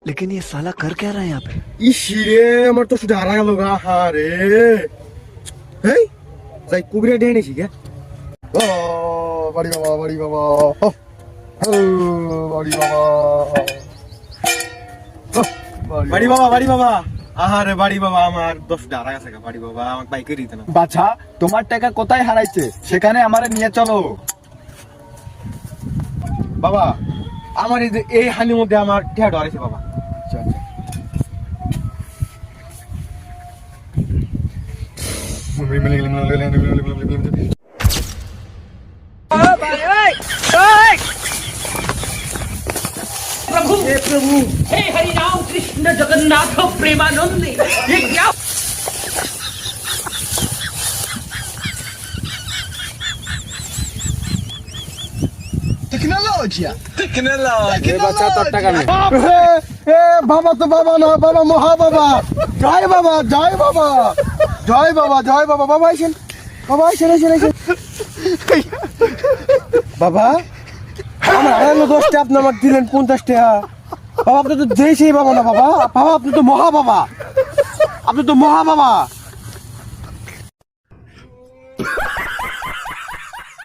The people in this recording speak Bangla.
लेकिन ये साला कर क्या रहा है यहाँ पे? ইসিরে আমার তো শুধু হারা গেল গা হারে এই যাই কুবরে ডে নিছি গে ও বাড়ি বাবা বাড়ি বাবা ও বাড়ি বাবা বাড়ি বাবা আহারে বাড়ি বাবা আমার 10টা হারা গেছে গা বাড়ি বাবা আমাকে বাইকে দিতে না বাছা তোমার টাকা কোথায় হারাইছে সেখানে আমারে নিয়ে চলো। বাবা আমার এই হানির মধ্যে আমার ঠেয়া ডরাইছে বাবা प्रभु हे हरि राम कृष्ण जगन्नाथ प्रेमानंद ये क्या বাচ্চা তোর টাকা নেই। বাবা তো বাবা না বাবা মহা বাবা জয় বাবা জয় বাবা জয় বাবা জয় বাবা বাবা আইসেন বাবা আইসেন আইসেন আইসেন বাবা আমার হারানো 10টা আপনি আমাকে দিলেন 50 টাকা বাবা আপনি তো যেই সেই বাবা না বাবা বাবা আপনি তো মহা বাবা আপনি তো মহা বাবা